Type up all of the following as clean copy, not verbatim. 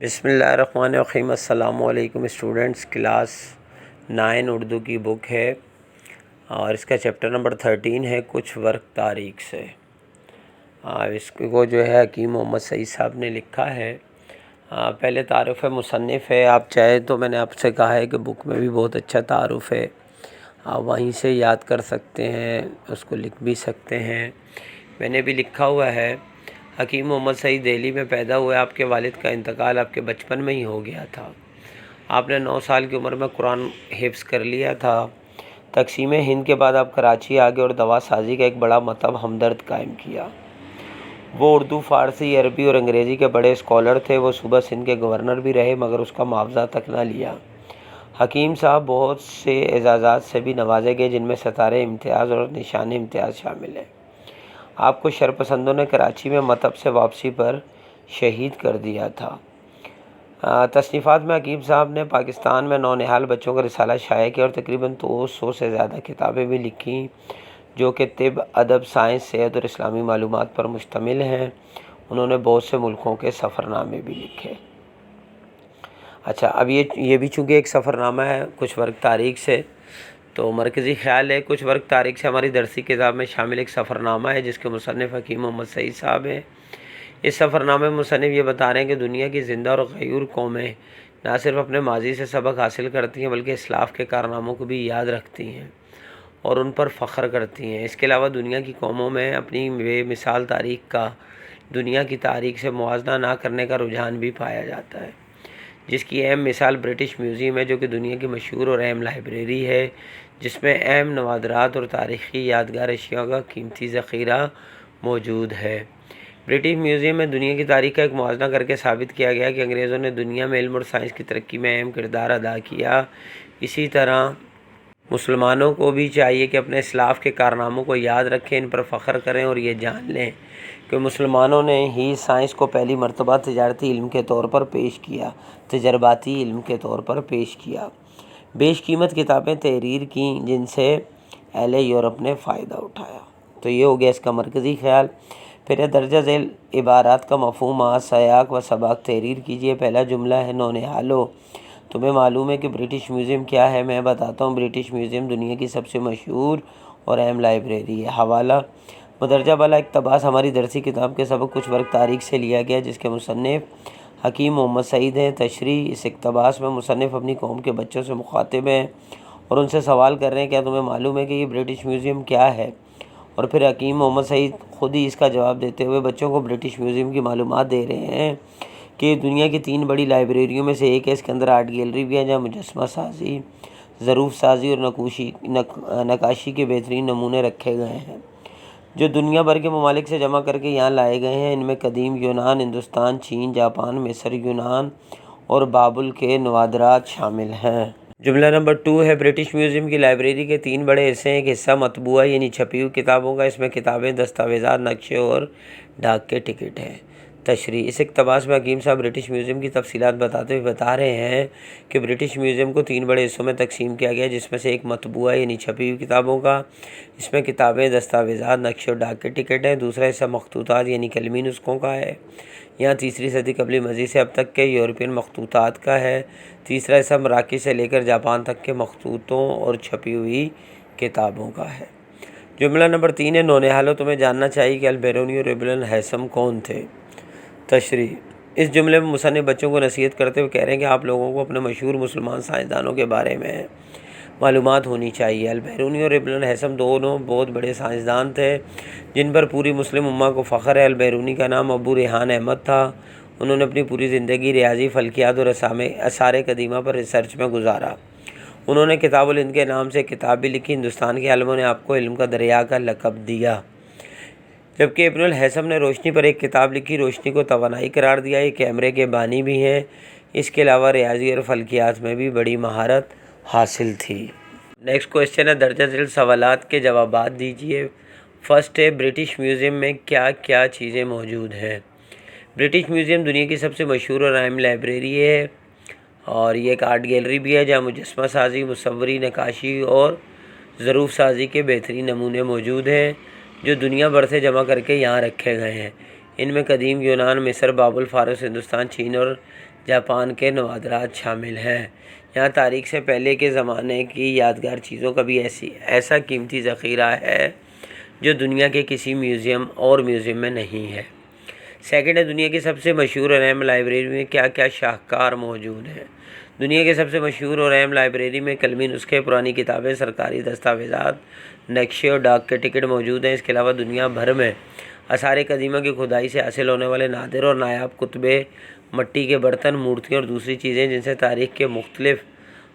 بسم اللہ الرحمن الرحیم۔ السلام علیکم اسٹوڈنٹس، کلاس 9 اردو کی بک ہے اور اس کا چیپٹر نمبر 13 ہے کچھ ورق تاریخ سے۔ اس کو جو ہے حکیم محمد سعید صاحب نے لکھا ہے۔ پہلے تعارف مصنف ہے، آپ چاہے تو میں نے آپ سے کہا ہے کہ بک میں بھی بہت اچھا تعارف ہے، آپ وہیں سے یاد کر سکتے ہیں، اس کو لکھ بھی سکتے ہیں۔ میں نے بھی لکھا ہوا ہے۔ حکیم محمد سعید دہلی میں پیدا ہوئے، آپ کے والد کا انتقال آپ کے بچپن میں ہی ہو گیا تھا۔ آپ نے 9 سال کی عمر میں قرآن حفظ کر لیا تھا۔ تقسیم ہند کے بعد آپ کراچی آ گئے اور دوا سازی کا ایک بڑا مکتب ہمدرد قائم کیا۔ وہ اردو، فارسی، عربی اور انگریزی کے بڑے اسکالر تھے۔ وہ صوبہ سندھ کے گورنر بھی رہے مگر اس کا معاوضہ تک نہ لیا۔ حکیم صاحب بہت سے اعزازات سے بھی نوازے گئے، جن میں ستارے امتیاز اور نشان امتیاز شامل ہیں۔ آپ کو شرپسندوں نے کراچی میں مکتب سے واپسی پر شہید کر دیا تھا۔ تصنیفات میں حکیم صاحب نے پاکستان میں نونہال بچوں کا رسالہ شائع کیا اور تقریباً 200 سے زیادہ کتابیں بھی لکھیں، جو کہ طب، ادب، سائنس، صحت اور اسلامی معلومات پر مشتمل ہیں۔ انہوں نے بہت سے ملکوں کے سفر نامے بھی لکھے۔ اچھا، اب یہ بھی چونکہ ایک سفر نامہ ہے کچھ ورق تاریخ سے، تو مرکزی خیال ہے کچھ ورق تاریخ سے ہماری درسی کتاب میں شامل ایک سفر نامہ ہے جس کے مصنف حکیم محمد سعید صاحب ہیں۔ اس سفر نامے میں مصنف یہ بتا رہے ہیں کہ دنیا کی زندہ اور غیور قومیں نہ صرف اپنے ماضی سے سبق حاصل کرتی ہیں بلکہ اسلاف کے کارناموں کو بھی یاد رکھتی ہیں اور ان پر فخر کرتی ہیں۔ اس کے علاوہ دنیا کی قوموں میں اپنی بے مثال تاریخ کا دنیا کی تاریخ سے موازنہ نہ کرنے کا رجحان بھی پایا جاتا ہے، جس کی اہم مثال برٹش میوزیم ہے، جو کہ دنیا کی مشہور اور اہم لائبریری ہے جس میں اہم نوادرات اور تاریخی یادگار اشیاء کا قیمتی ذخیرہ موجود ہے۔ برٹش میوزیم میں دنیا کی تاریخ کا ایک موازنہ کر کے ثابت کیا گیا کہ انگریزوں نے دنیا میں علم اور سائنس کی ترقی میں اہم کردار ادا کیا۔ اسی طرح مسلمانوں کو بھی چاہیے کہ اپنے اسلاف کے کارناموں کو یاد رکھیں، ان پر فخر کریں اور یہ جان لیں کہ مسلمانوں نے ہی سائنس کو پہلی مرتبہ تجارتی علم کے طور پر پیش کیا، تجرباتی علم کے طور پر پیش کیا۔ بیش قیمت کتابیں تحریر کیں جن سے اہل یورپ نے فائدہ اٹھایا۔ تو یہ ہو گیا اس کا مرکزی خیال۔ پھر یہ درجہ ذیل عبارات کا مفہوم سیاق و سباق تحریر کیجیے۔ پہلا جملہ ہے نونہالو، تمہیں معلوم ہے کہ برٹش میوزیم کیا ہے؟ میں بتاتا ہوں، برٹش میوزیم دنیا کی سب سے مشہور اور اہم لائبریری ہے۔ حوالہ مدرجہ بالا اقتباس ہماری درسی کتاب کے سبق کچھ ورق تاریخ سے لیا گیا جس کے مصنف حکیم محمد سعید ہیں۔ تشریح: اس اقتباس میں مصنف اپنی قوم کے بچوں سے مخاطب ہیں اور ان سے سوال کر رہے ہیں، کیا تمہیں معلوم ہے کہ یہ برٹش میوزیم کیا ہے؟ اور پھر حکیم محمد سعید خود ہی اس کا جواب دیتے ہوئے بچوں کو برٹش میوزیم کی معلومات دے رہے ہیں کہ یہ دنیا کی 3 بڑی لائبریریوں میں سے ایک ہے۔ اس کے اندر آرٹ گیلری بھی ہے جہاں مجسمہ سازی، ظروف سازی اور نقاشی کے بہترین نمونے رکھے گئے ہیں جو دنیا بھر کے ممالک سے جمع کر کے یہاں لائے گئے ہیں۔ ان میں قدیم یونان، ہندوستان، چین، جاپان، مصر، یونان اور بابل کے نوادرات شامل ہیں۔ جملہ نمبر 2 ہے برٹش میوزیم کی لائبریری کے 3 بڑے حصے ہیں۔ ایک حصہ مطبوعہ یعنی چھپی ہوئی کتابوں کا، اس میں کتابیں، دستاویزات، نقشے اور ڈاک کے ٹکٹ ہیں۔ تشریح: اس اقتباس میں حکیم صاحب برٹش میوزیم کی تفصیلات بتاتے ہوئے بتا رہے ہیں کہ برٹش میوزیم کو 3 بڑے حصوں میں تقسیم کیا گیا، جس میں سے ایک مطبوعہ یعنی چھپی ہوئی کتابوں کا، اس میں کتابیں، دستاویزات، نقشے اور ڈاک کے ٹکٹ ہیں۔ دوسرا حصہ مخطوطات یعنی قلمی نسخوں کا ہے، یہاں 3 صدی قبل مسیح سے اب تک کے یورپین مخطوطات کا ہے۔ تیسرا حصہ مراکش سے لے کر جاپان تک کے مخطوطوں اور چھپی ہوئی کتابوں کا ہے۔ جملہ نمبر 3 ہے نونہالو، تمہیں جاننا چاہیے کہ البیرونی اور ابن الہیثم کون تھے؟ تشریح: اس جملے میں مصنف بچوں کو نصیحت کرتے ہوئے کہہ رہے ہیں کہ آپ لوگوں کو اپنے مشہور مسلمان سائنسدانوں کے بارے میں معلومات ہونی چاہیے۔ البیرونی اور ابن الہیثم دونوں بہت بڑے سائنسدان تھے جن پر پوری مسلم امہ کو فخر ہے۔ البیرونی کا نام ابو ریحان احمد تھا۔ انہوں نے اپنی پوری زندگی ریاضی، فلکیات اور آثار قدیمہ پر ریسرچ میں گزارا۔ انہوں نے کتاب الہند کے نام سے ایک کتاب بھی لکھی۔ ہندوستان کے عالموں نے آپ کو علم کا دریا کا لقب دیا، جبکہ ابن الہیثم نے روشنی پر ایک کتاب لکھی، روشنی کو توانائی قرار دیا۔ یہ کیمرے کے بانی بھی ہیں۔ اس کے علاوہ ریاضی اور فلکیات میں بھی بڑی مہارت حاصل تھی۔ نیکسٹ کویسچن ہے درجہ ذیل سوالات کے جوابات دیجیے۔ فرسٹ ہے برٹش میوزیم میں کیا کیا چیزیں موجود ہیں؟ برٹش میوزیم دنیا کی سب سے مشہور اور اہم لائبریری ہے اور یہ ایک آرٹ گیلری بھی ہے جہاں مجسمہ سازی، مصوری، نقاشی اور ظروف سازی کے بہترین نمونے موجود ہیں جو دنیا بھر سے جمع کر کے یہاں رکھے گئے ہیں۔ ان میں قدیم یونان، مصر، بابل، فارس، ہندوستان، چین اور جاپان کے نوادرات شامل ہیں۔ یہاں تاریخ سے پہلے کے زمانے کی یادگار چیزوں کا بھی ایسا قیمتی ذخیرہ ہے جو دنیا کے کسی میوزیم میں نہیں ہے۔ سیکنڈ ہے، دنیا کی سب سے مشہور اور اہم لائبریری میں کیا کیا شاہکار موجود ہیں؟ دنیا کے سب سے مشہور اور اہم لائبریری میں قلمی نسخے، پرانی کتابیں، سرکاری دستاویزات، نقشے اور ڈاک کے ٹکٹ موجود ہیں۔ اس کے علاوہ دنیا بھر میں آثار قدیمہ کی کھدائی سے حاصل ہونے والے نادر اور نایاب کتبے، مٹی کے برتن، مورتیاں اور دوسری چیزیں جن سے تاریخ کے مختلف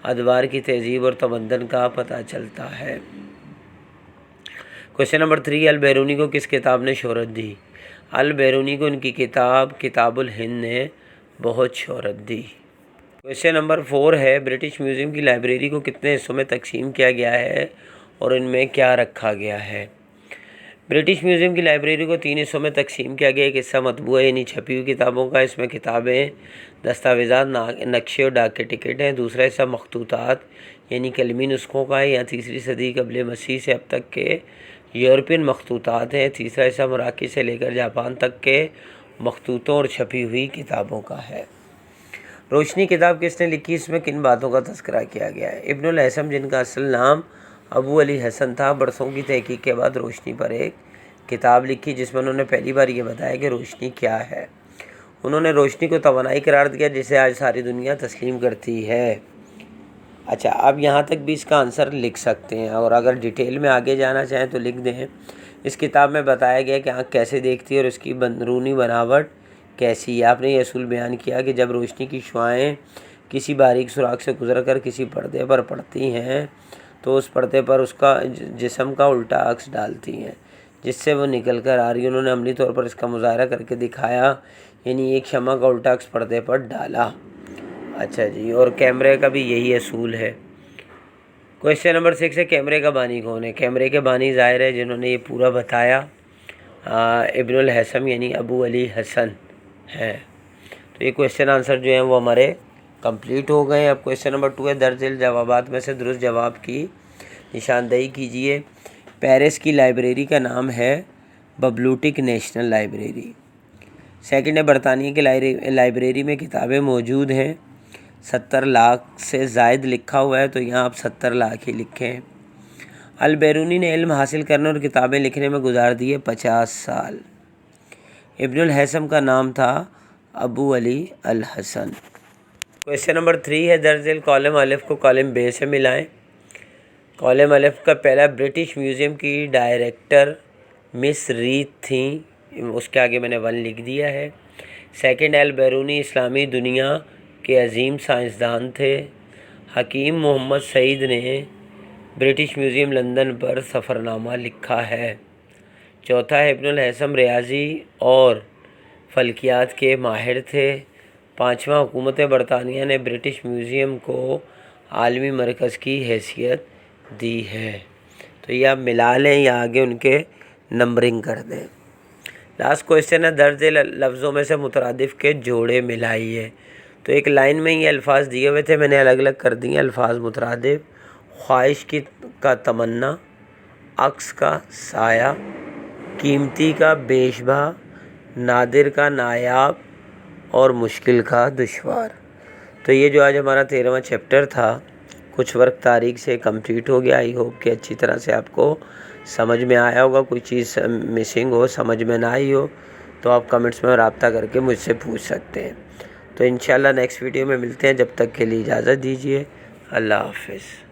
ادوار کی تہذیب اور تمدن کا پتہ چلتا ہے۔ کوشچن نمبر 3، البیرونی کو کس کتاب نے شہرت دی؟ البیرونی کو ان کی کتاب الہند نے بہت شہرت دی۔ کوشچن نمبر 4 ہے، برٹش میوزیم کی لائبریری کو کتنے حصوں میں تقسیم کیا گیا ہے اور ان میں کیا رکھا گیا ہے؟ برٹش میوزیم کی لائبریری کو 3 حصوں میں تقسیم کیا گیا۔ ایک حصہ مطبوعہ یعنی چھپی ہوئی کتابوں کا، اس میں کتابیں، دستاویزات، نقشے اور ڈاک کے ٹکٹ ہیں۔ دوسرا حصہ مخطوطات یعنی قلمی نسخوں کا ہے، یا 3 صدی قبل مسیح سے اب تک کے یورپین مخطوطات ہیں۔ تیسرا حصہ مراکش سے لے کر جاپان تک کے مخطوطوں اور چھپی ہوئی کتابوں کا ہے۔ روشنی کتاب کس نے لکھی؟ اس میں کن باتوں کا تذکرہ کیا گیا ہے؟ ابن الہیثم، جن کا اصل نام ابو علی حسن تھا، برسوں کی تحقیق کے بعد روشنی پر ایک کتاب لکھی جس میں انہوں نے پہلی بار یہ بتایا کہ روشنی کیا ہے۔ انہوں نے روشنی کو توانائی قرار دیا جسے آج ساری دنیا تسلیم کرتی ہے۔ اچھا، اب یہاں تک بھی اس کا آنسر لکھ سکتے ہیں، اور اگر ڈیٹیل میں آگے جانا چاہیں تو لکھ دیں۔ اس کتاب میں بتایا گیا کہ آنکھ کیسے دیکھتی ہے اور اس کی اندرونی بناوٹ کیسی ہے۔ آپ نے یہ اصول بیان کیا کہ جب روشنی کی شعاعیں کسی باریک سوراخ سے گزر کر کسی پردے پر پڑتی ہیں تو اس پردے پر اس کا جسم کا الٹا عکس ڈالتی ہیں جس سے وہ نکل کر آ رہی ہے۔ انہوں نے عملی طور پر اس کا مظاہرہ کر کے دکھایا، یعنی ایک شمع کا الٹا عکس پردے پر ڈالا۔ اچھا جی، اور کیمرے کا بھی یہی اصول ہے۔ کوشچن نمبر 6 ہے، کیمرے کا بانی کون ہے؟ کیمرے کے بانی ظاہر ہے جنہوں نے یہ پورا بتایا ابن الہیثم یعنی ابو علی حسن ہے۔ تو یہ کوشچن آنسر جو ہیں وہ ہمارے کمپلیٹ ہو گئے۔ اب کوشچن نمبر 2 ہے، درج ذیل جوابات میں سے درست جواب کی نشاندہی کیجیے۔ پیرس کی لائبریری کا نام ہے ببلوٹیک نیشنل لائبریری۔ سیکنڈ ہے، برطانیہ کی لائبریری میں کتابیں موجود ہیں، 70 لاکھ سے زائد لکھا ہوا ہے تو یہاں آپ 70 لاکھ ہی لکھیں۔ البیرونی نے علم حاصل کرنے اور کتابیں لکھنے میں گزار دیے 50 سال۔ ابن الہیثم کا نام تھا ابو علی الحسن۔ کوشچن نمبر 3 ہے، درج ذیل کالم الف کو کالم بے سے ملائیں۔ کالم الف کا پہلا، برٹش میوزیم کی ڈائریکٹر مس ریت تھیں، اس کے آگے میں نے 1 لکھ دیا ہے۔ سیکنڈ، البیرونی اسلامی دنیا کے عظیم سائنسدان تھے۔ حکیم محمد سعید نے برٹش میوزیم لندن پر سفرنامہ لکھا ہے۔ چوتھا ہے، ابن الہیثم ریاضی اور فلکیات کے ماہر تھے۔ پانچواں، حکومت برطانیہ نے برٹش میوزیم کو عالمی مرکز کی حیثیت دی ہے۔ تو یہ آپ ملا لیں یا آگے ان کے نمبرنگ کر دیں۔ لاسٹ کوشچن ہے، درج ذیل لفظوں میں سے مترادف کے جوڑے ملائیے۔ تو ایک لائن میں یہ الفاظ دیے ہوئے تھے، میں نے الگ الگ کر دیے الفاظ مترادف: خواہش کا تمنا، عکس کا سایہ، قیمتی کا بیشبہ، نادر کا نایاب اور مشکل کا دشوار۔ تو یہ جو آج ہمارا 13واں چیپٹر تھا کچھ ورق تاریخ سے کمپلیٹ ہو گیا۔ آئی ہوپ کہ اچھی طرح سے آپ کو سمجھ میں آیا ہوگا۔ کوئی چیز مسنگ ہو، سمجھ میں نہ آئی ہو تو آپ کمنٹس میں رابطہ کر کے مجھ سے پوچھ سکتے ہیں۔ تو انشاءاللہ نیکسٹ ویڈیو میں ملتے ہیں، جب تک کے لیے اجازت دیجیے۔ اللہ حافظ۔